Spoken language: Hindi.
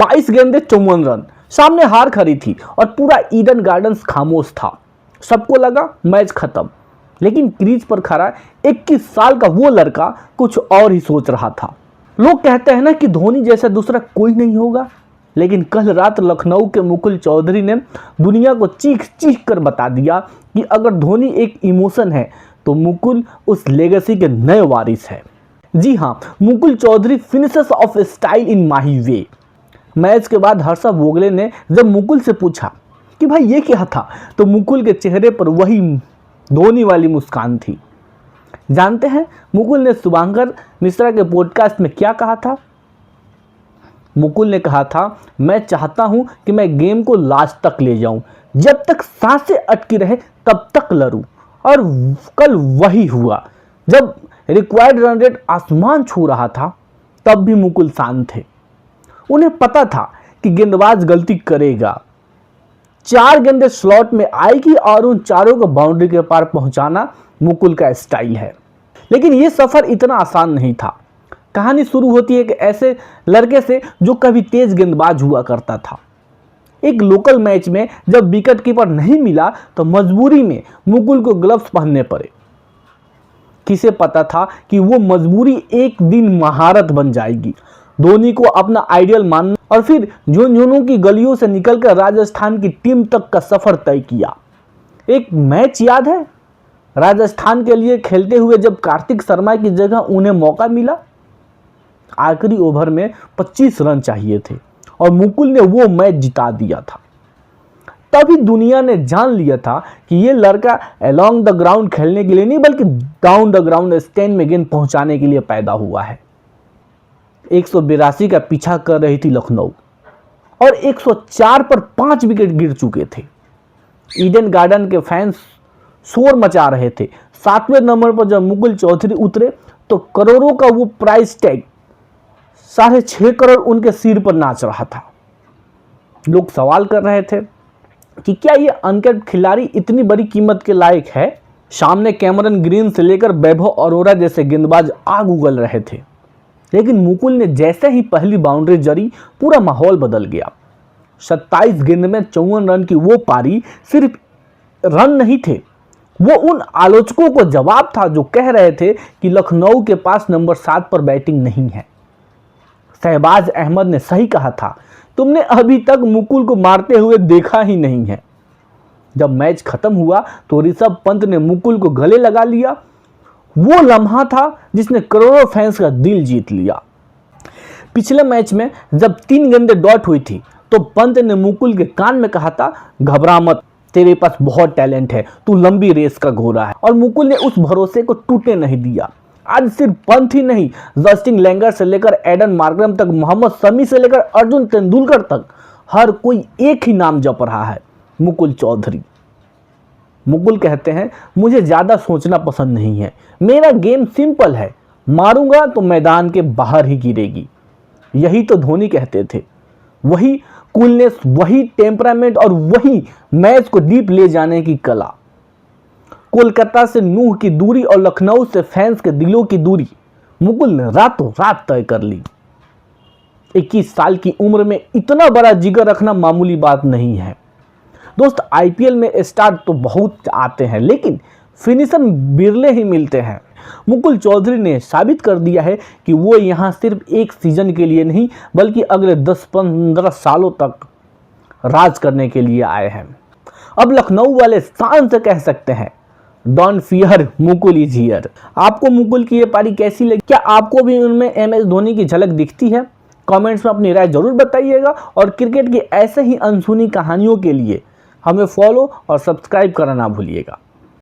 22 गेंदे 54 रन, सामने हार खड़ी थी और पूरा ईडन गार्डन्स खामोश था। सबको लगा मैच खत्म, लेकिन क्रीज पर खड़ा 21 साल का वो लड़का कुछ और ही सोच रहा था। लोग कहते हैं ना कि धोनी जैसा दूसरा कोई नहीं होगा, लेकिन कल रात लखनऊ के मुकुल चौधरी ने दुनिया को चीख चीख कर बता दिया कि अगर धोनी एक इमोशन है तो मुकुल उस लेगेसी के नए वारिस है। जी हाँ, Mukul Chaudhary finishers of style in Mahi way. Match के बाद हर्षा भोगले ने जब मुकुल से पूछा कि भाई ये क्या था, तो मुकुल के चेहरे पर वही धोनी वाली मुस्कान थी। जानते हैं मुकुल ने शुभांकर मिश्रा के पॉडकास्ट में क्या कहा था? मुकुल ने कहा था, मैं चाहता हूं कि मैं गेम को लास्ट तक ले जाऊं, जब तक सांसें अटकी रहे तब तक लड़ूं। और कल वही हुआ। जब रिक्वायर्ड रन रेट आसमान छू रहा था तब भी मुकुल शांत थे। उन्हें पता था कि गेंदबाज गलती करेगा, 4 गेंदें स्लॉट में आएगी और उन चारों को बाउंड्री के पार पहुंचाना मुकुल का स्टाइल है। लेकिन यह सफर इतना आसान नहीं था। कहानी शुरू होती है कि ऐसे लड़के से जो कभी तेज गेंदबाज हुआ करता था। एक लोकल मैच में जब विकेट कीपर नहीं मिला तो मजबूरी में मुकुल को ग्लव्स पहनने पड़े। किसे पता था कि वो मजबूरी एक दिन महारत बन जाएगी। धोनी को अपना आइडियल मानना और फिर झुंझुनू की गलियों से निकलकर राजस्थान की टीम तक का सफर तय किया। एक मैच याद है, राजस्थान के लिए खेलते हुए जब कार्तिक शर्मा की जगह उन्हें मौका मिला। आखिरी ओवर में 25 रन चाहिए थे और मुकुल ने वो मैच जिता दिया था। तभी दुनिया ने जान लिया था कि ये लड़का अलोंग द ग्राउंड खेलने के लिए नहीं बल्कि डाउन द ग्राउंड स्टैंड में गेंद पहुंचाने के लिए पैदा हुआ है। 182 का पीछा कर रही थी लखनऊ और 104 पर 5 विकेट गिर चुके थे। ईडन गार्डन के फैंस शोर मचा रहे थे। 7वें नंबर पर जब मुकुल चौधरी उतरे तो करोड़ों का वो प्राइस टैग 6.5 करोड़ उनके सिर पर नाच रहा था। लोग सवाल कर रहे थे कि क्या ये अनकैप्ड खिलाड़ी इतनी बड़ी कीमत के लायक है? सामने कैमरन ग्रीन से लेकर वैभव अरोड़ा जैसे गेंदबाज आग उगल रहे थे, लेकिन मुकुल ने जैसे ही पहली बाउंड्री जड़ी पूरा माहौल बदल गया। 27 गेंद में 54 रन की वो पारी सिर्फ रन नहीं थे, वो उन आलोचकों को जवाब था जो कह रहे थे कि लखनऊ के पास नंबर 7 पर बैटिंग नहीं है। शहबाज अहमद ने सही कहा था, तुमने अभी तक मुकुल को मारते हुए देखा ही नहीं है। जब मैच खत्म हुआ तो ऋषभ पंत ने मुकुल को गले लगा लिया। वो लम्हा था जिसने करोड़ों फैंस का दिल जीत लिया। पिछले मैच में जब 3 गेंदें डॉट हुई थी तो पंत ने मुकुल के कान में कहा था, घबरा मत, तेरे पास बहुत टैलेंट है, तू लंबी रेस का घोड़ा है। और मुकुल ने उस भरोसे को टूटने नहीं दिया। आज सिर्फ पंत ही नहीं, जस्टिन लैंगर से लेकर एडन मार्करम तक, मोहम्मद शमी से लेकर अर्जुन तेंदुलकर तक, हर कोई एक ही नाम जप रहा है, मुकुल चौधरी। मुकुल कहते हैं, मुझे ज्यादा सोचना पसंद नहीं है, मेरा गेम सिंपल है, मारूंगा तो मैदान के बाहर ही गिरेगी। यही तो धोनी कहते थे। वही कूलनेस, वही टेम्परामेंट और वही मैच को डीप ले जाने की कला। कोलकाता से नूह की दूरी और लखनऊ से फैंस के दिलों की दूरी मुकुल ने रातों रात तय कर ली। 21 साल की उम्र में इतना बड़ा जिगर रखना मामूली बात नहीं है। दोस्त, आईपीएल में स्टार तो बहुत आते हैं, लेकिन फिनिशर बिरले ही मिलते हैं। मुकुल चौधरी ने साबित कर दिया है कि वो यहाँ सिर्फ एक सीजन के लिए नहीं बल्कि अगले 10-15 सालों तक राज करने के लिए आए हैं। अब लखनऊ वाले शान से कह सकते हैं, don't fear, Mukul is here. आपको मुकुल की ये पारी कैसी लगी? क्या आपको भी उनमें एमएस धोनी की झलक दिखती है? कमेंट्स में अपनी राय जरूर बताइएगा और क्रिकेट की ऐसे ही अनसुनी कहानियों के लिए हमें फॉलो और सब्सक्राइब करना ना भूलिएगा।